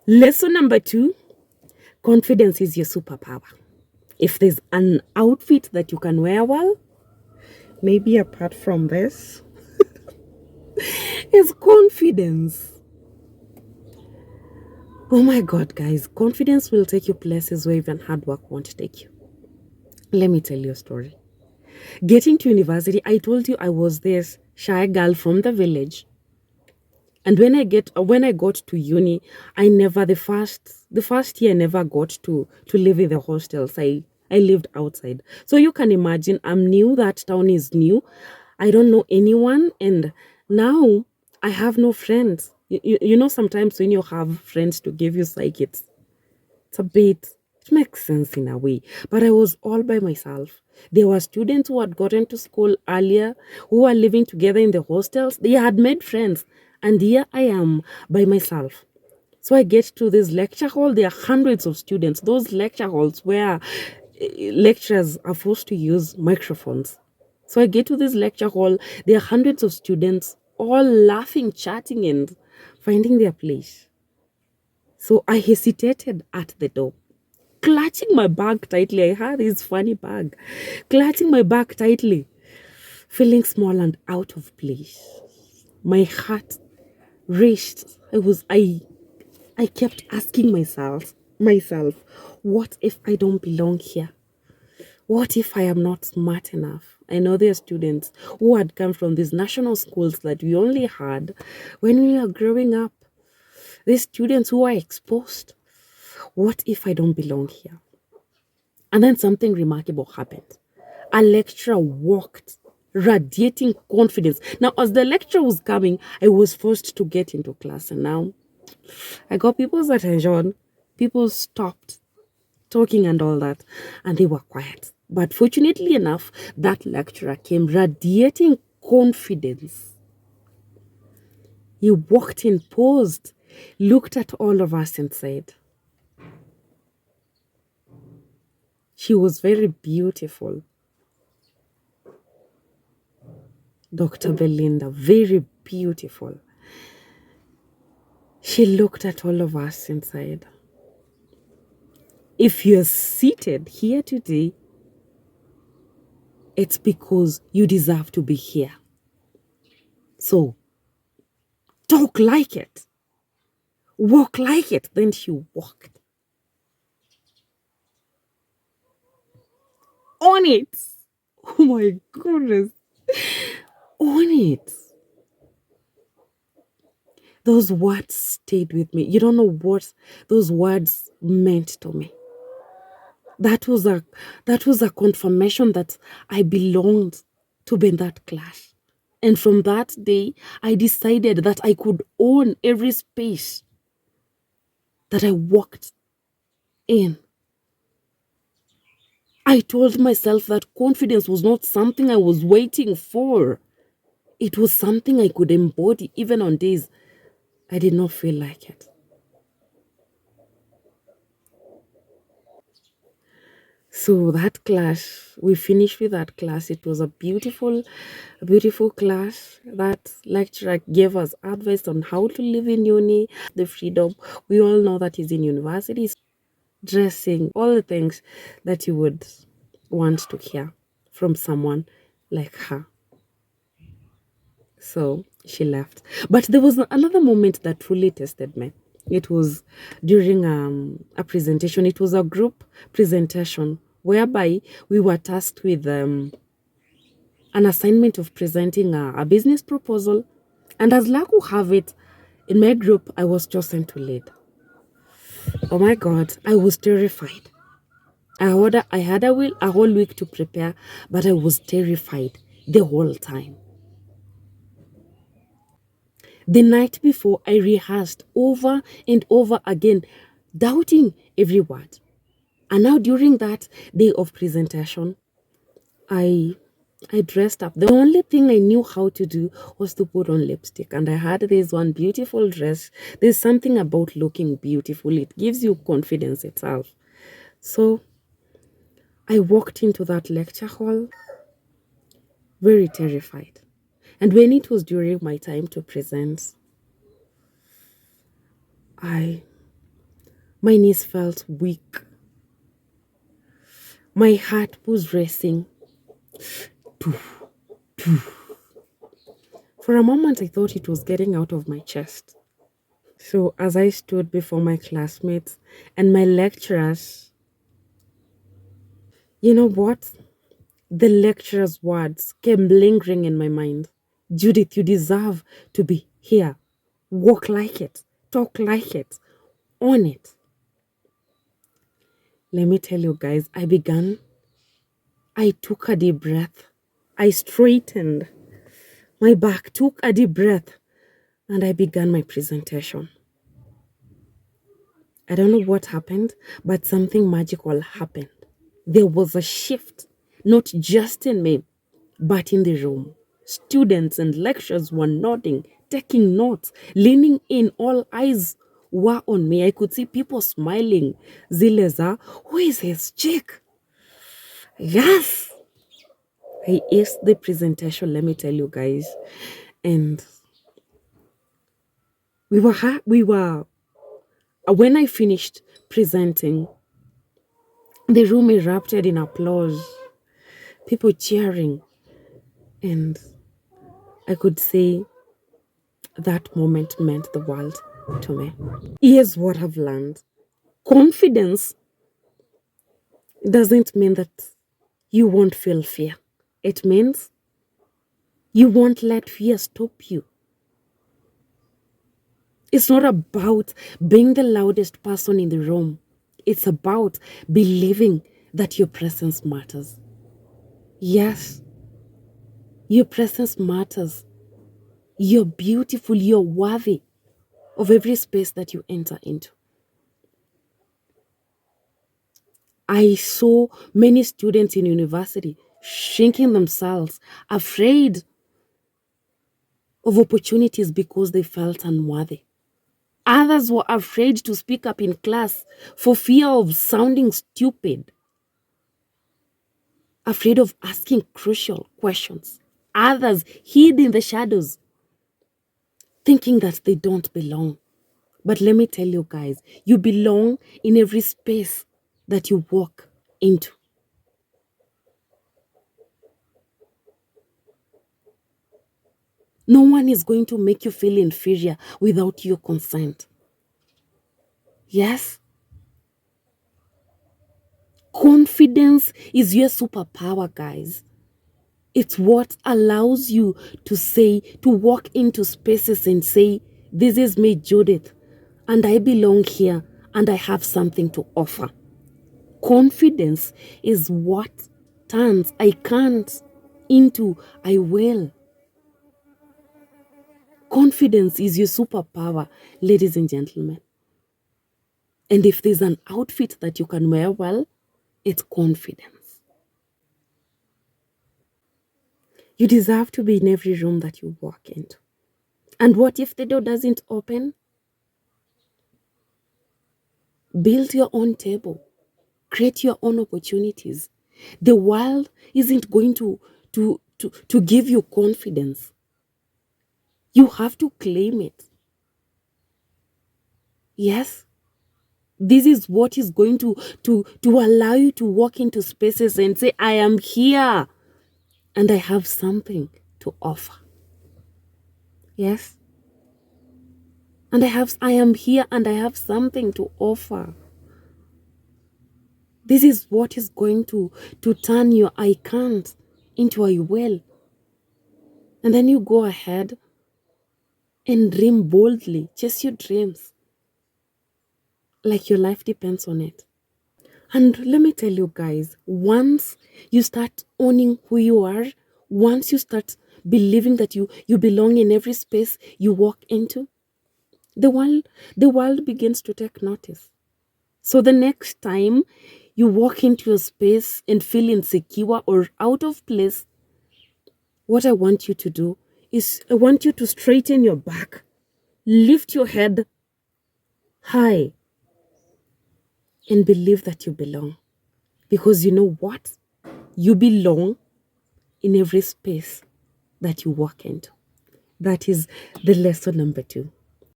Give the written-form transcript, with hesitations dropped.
Lesson number 2, confidence is your superpower. If there's an outfit that you can wear well, maybe apart from this, is confidence. Oh my God, guys, confidence will take you places where even hard work won't take you. Let me tell you a story. Getting to university, I told you I was this shy girl from the village. And when I got to uni, I never the first year I never got to live in the hostels. I lived outside. So you can imagine I'm new, that town is new. I don't know anyone, and now I have no friends. You know, sometimes when you have friends to give you psych, it's a bit, it makes sense in a way. But I was all by myself. There were students who had gotten to school earlier, who were living together in the hostels. They had made friends. And here I am by myself. So I get to this lecture hall. There are hundreds of students. Those lecture halls where lecturers are forced to use microphones. So I get to this lecture hall. There are hundreds of students all laughing, chatting, and finding their place. So I hesitated at the door, clutching my bag tightly. I had this funny bag, clutching my bag tightly, feeling small and out of place. My heart raced. I kept asking myself, what if I don't belong here? What if I am not smart enough? I know there are students who had come from these national schools that we only had when we were growing up. These students who are exposed. What if I don't belong here? And then something remarkable happened. A lecturer walked, radiating confidence. Now, as the lecturer was coming, I was forced to get into class. And now I got people's attention. People stopped talking and all that, and they were quiet. But fortunately enough, that lecturer came radiating confidence. He walked in, paused, looked at all of us and said, she was very beautiful. Dr. Belinda, very beautiful. She looked at all of us and said, if you're seated here today, it's because you deserve to be here. So, talk like it. Walk like it. Then she walked. On it. Oh my goodness. On it. Those words stayed with me. You don't know what those words meant to me. That was a confirmation that I belonged to be in that class. And from that day, I decided that I could own every space that I walked in. I told myself that confidence was not something I was waiting for. It was something I could embody even on days I did not feel like it. So that class, we finished with that class. It was a beautiful class. That lecturer gave us advice on how to live in uni, the freedom. We all know that is in universities, dressing, all the things that you would want to hear from someone like her. So she left. But there was another moment that truly tested me. It was during a presentation. It was a group presentation whereby we were tasked with an assignment of presenting a business proposal. And as luck will have it, in my group, I was chosen to lead. Oh my God, I was terrified. I had a whole week to prepare, but I was terrified the whole time. The night before, I rehearsed over and over again, doubting every word. And now during that day of presentation, I dressed up. The only thing I knew how to do was to put on lipstick. And I had this one beautiful dress. There's something about looking beautiful. It gives you confidence itself. So I walked into that lecture hall very terrified. And when it was during my time to present, I My knees felt weak. My heart was racing. For a moment, I thought it was getting out of my chest. So, as I stood before my classmates and my lecturers, you know what? The lecturer's words came lingering in my mind. Judith, you deserve to be here. Walk like it. Talk like it. Own it. Let me tell you guys, I took a deep breath. I straightened my back, took a deep breath, and I began my presentation. I don't know what happened, but something magical happened. There was a shift, not just in me, but in the room. Students and lecturers were nodding, taking notes, leaning in. All eyes were on me. I could see people smiling. Zileza, who is his chick? Yes! I aced the presentation, let me tell you guys. And when I finished presenting, the room erupted in applause, people cheering, and I could say that moment meant the world to me. Here's what I've learned. Confidence doesn't mean that you won't feel fear. It means you won't let fear stop you. It's not about being the loudest person in the room. It's about believing that your presence matters. Yes, your presence matters. You're beautiful. You're worthy of every space that you enter into. I saw many students in university shrinking themselves, afraid of opportunities because they felt unworthy. Others were afraid to speak up in class for fear of sounding stupid, afraid of asking crucial questions. Others hid in the shadows, thinking that they don't belong. But let me tell you guys, you belong in every space that you walk into. No one is going to make you feel inferior without your consent. Yes? Confidence is your superpower, guys. It's what allows you to walk into spaces and say, this is me, Judith, and I belong here, and I have something to offer. Confidence is what turns I can't into I will. Confidence is your superpower, ladies and gentlemen. And if there's an outfit that you can wear well, it's confidence. You deserve to be in every room that you walk into. And what if the door doesn't open? Build your own table. Create your own opportunities. The world isn't going to give you confidence. You have to claim it. Yes, this is what is going to allow you to walk into spaces and say, I am here and I have something to offer. Yes. And I am here and I have something to offer. This is what is going to turn your I can't into I will. And then you go ahead and dream boldly. Chase your dreams. Like your life depends on it. And let me tell you guys, once you start owning who you are, once you start believing that you belong in every space you walk into, the world begins to take notice. So the next time you walk into a space and feel insecure or out of place, what I want you to do is I want you to straighten your back, lift your head high, and believe that you belong. Because you know what? You belong in every space that you walk into. That is the lesson number 2.